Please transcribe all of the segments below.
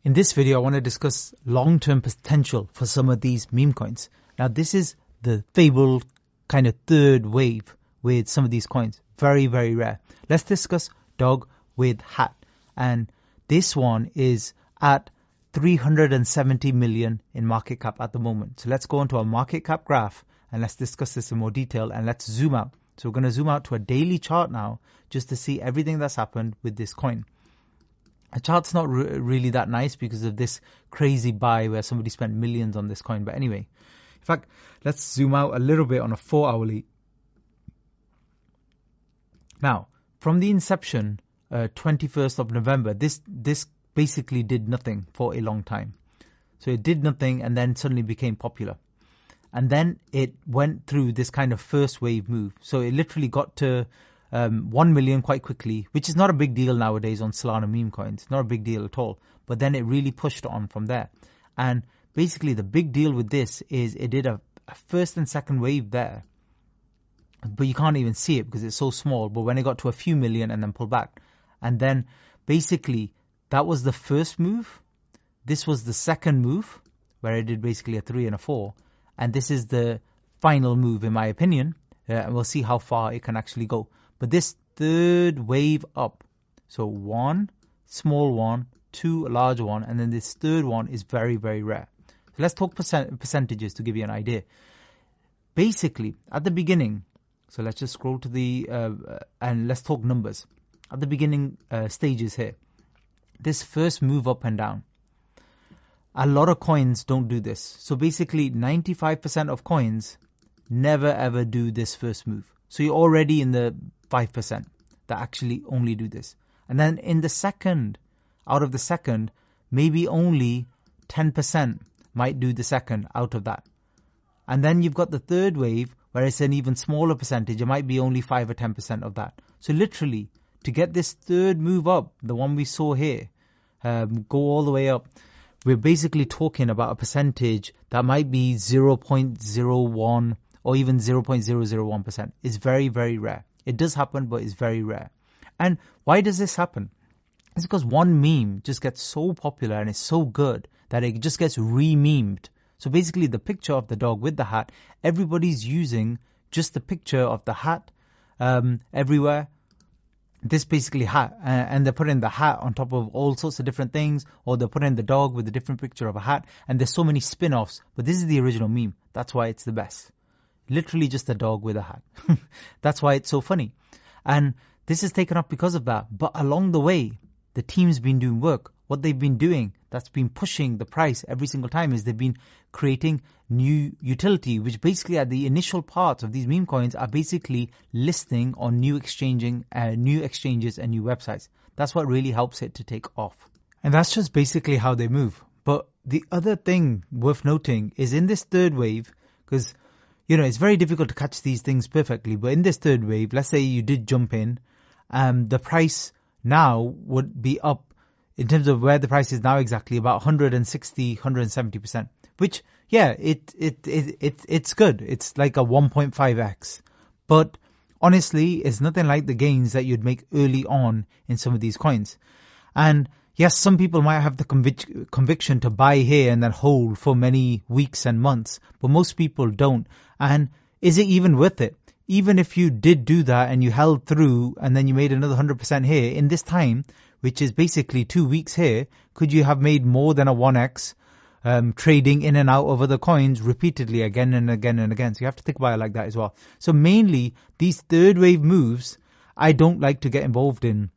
In this video, I want to discuss long-term potential for some of these meme coins. Now, this is the fabled kind of third wave with some of these coins. Very, very rare. Let's discuss dog with hat. And this one is at 370 million in market cap at the moment. So let's go into our market cap graph and let's discuss this in more detail and let's zoom out. So we're going to zoom out to a daily chart now just to see everything that's happened with this coin. The chart's not really that nice because of this crazy buy where somebody spent millions on this coin. But anyway, in fact, let's zoom out a little bit on a 4-hourly. Now, from the inception, 21st of November, this basically did nothing for a long time. So it did nothing and then suddenly became popular. And then it went through this kind of first wave move. So it literally got to 1 million quite quickly, which is not a big deal nowadays on Solana meme coins. Not a big deal at all. But then it really pushed on from there. And basically the big deal with this is it did a first and second wave there. But you can't even see it because it's so small. But when it got to a few million and then pulled back. And then basically that was the first move. This was the second move where it did basically a 3 and a 4. And this is the final move in my opinion. And we'll see how far it can actually go. But this third wave up, so 1, small 1, 2, a large 1, and then this third one is very, very rare. So let's talk percentages to give you an idea. Basically, at the beginning, so let's just scroll to the, and let's talk numbers. At the beginning stages here, this first move up and down, a lot of coins don't do this. So basically, 95% of coins never ever do this first move. So you're already in the 5% that actually only do this. And then in the second, out of the second, maybe only 10% might do the second out of that. And then you've got the third wave where it's an even smaller percentage. It might be only 5 or 10% of that. So literally, to get this third move up, the one we saw here, go all the way up, we're basically talking about a percentage that might be 0.01 or even 0.001%. It's very, very rare. It does happen, but it's very rare. And why does this happen? It's because one meme just gets so popular and it's so good that it just gets re-memed. So basically the picture of the dog with the hat, everybody's using just the picture of the hat everywhere. This basically hat, and they're putting the hat on top of all sorts of different things, or they're putting the dog with a different picture of a hat, and there's so many spin-offs, but this is the original meme. That's why it's the best. Literally just a dog with a hat. That's why it's so funny. And this is taken up because of that. But along the way, the team's been doing work. What they've been doing that's been pushing the price every single time is they've been creating new utility, which basically at the initial parts of these meme coins are basically listing on new exchanges and new websites. That's what really helps it to take off. And that's just basically how they move. But the other thing worth noting is in this third wave, because it's very difficult to catch these things perfectly. But in this third wave, let's say you did jump in, the price now would be up in terms of where the price is now exactly about 160, 170%. Which, yeah, it's good. It's like a 1.5x. But honestly, it's nothing like the gains that you'd make early on in some of these coins. And yes, some people might have the conviction to buy here and then hold for many weeks and months, but most people don't. And is it even worth it? Even if you did do that and you held through and then you made another 100% here, in this time, which is basically 2 weeks here, could you have made more than a 1x trading in and out of other coins repeatedly again and again and again? So you have to think about it like that as well. So mainly, these third wave moves, I don't like to get involved in.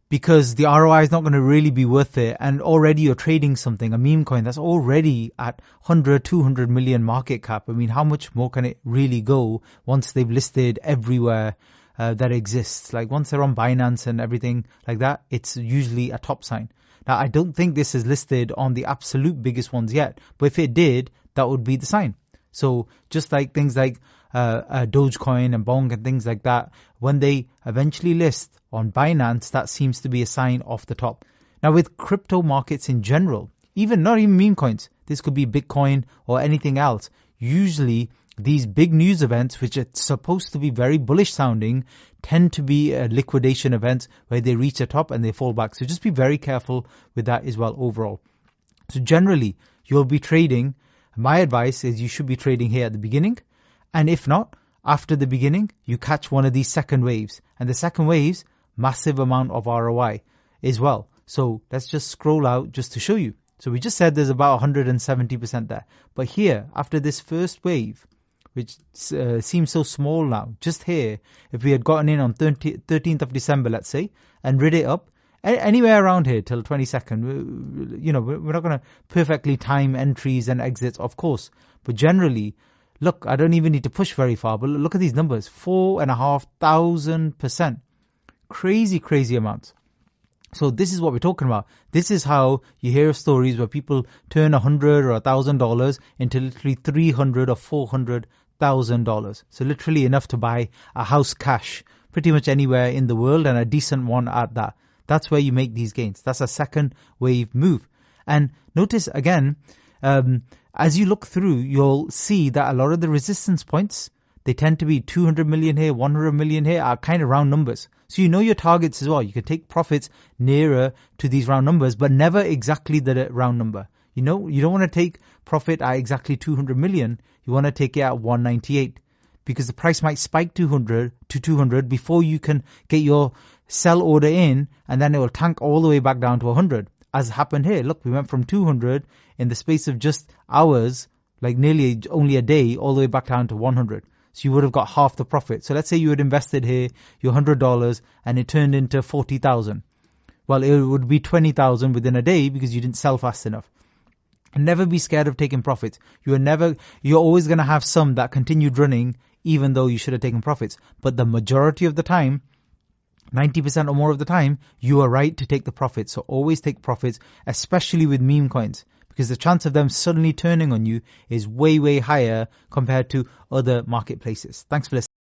Because the ROI is not going to really be worth it. And already you're trading something, a meme coin that's already at 100, 200 million market cap. I mean, how much more can it really go once they've listed everywhere that exists? Like once they're on Binance and everything like that, it's usually a top sign. Now, I don't think this is listed on the absolute biggest ones yet. But if it did, that would be the sign. So just like things like Dogecoin and Bonk and things like that, when they eventually list on Binance, that seems to be a sign off the top. Now with crypto markets in general, not even meme coins, this could be Bitcoin or anything else, usually these big news events, which are supposed to be very bullish sounding, tend to be liquidation events where they reach the top and they fall back. So just be very careful with that as well overall. So generally, you'll be trading. My advice is you should be trading here at the beginning. And if not, after the beginning, you catch one of these second waves. And the second waves, massive amount of ROI as well. So let's just scroll out just to show you. So we just said there's about 170% there. But here, after this first wave, which seems so small now, just here, if we had gotten in on 13th of December, let's say, and rid it up, anywhere around here till 22nd, we're not going to perfectly time entries and exits, of course. But generally, look, I don't even need to push very far, but look at these numbers, 4,500%. Crazy amounts. So this is what we're talking about. This is how you hear stories where people turn $100 or $1,000 into literally $300 or $400,000. So literally enough to buy a house cash pretty much anywhere in the world, and a decent one at that. That's where you make these gains. That's a second wave move. And notice again, as you look through, you'll see that a lot of the resistance points, they tend to be 200 million here, 100 million here, are kind of round numbers. So you know your targets as well. You can take profits nearer to these round numbers, but never exactly the round number. You don't want to take profit at exactly 200 million. You want to take it at 198 because the price might spike 200 before you can get your sell order in, and then it will tank all the way back down to 100. As happened here. Look, we went from 200 in the space of just hours, like nearly only a day, all the way back down to 100. So you would have got half the profit. So let's say you had invested here your $100 and it turned into 40,000. Well, it would be 20,000 within a day because you didn't sell fast enough. And never be scared of taking profits. You're always going to have some that continued running even though you should have taken profits. But the majority of the time, 90% or more of the time, you are right to take the profits. So always take profits, especially with meme coins, because the chance of them suddenly turning on you is way higher compared to other marketplaces. Thanks for listening.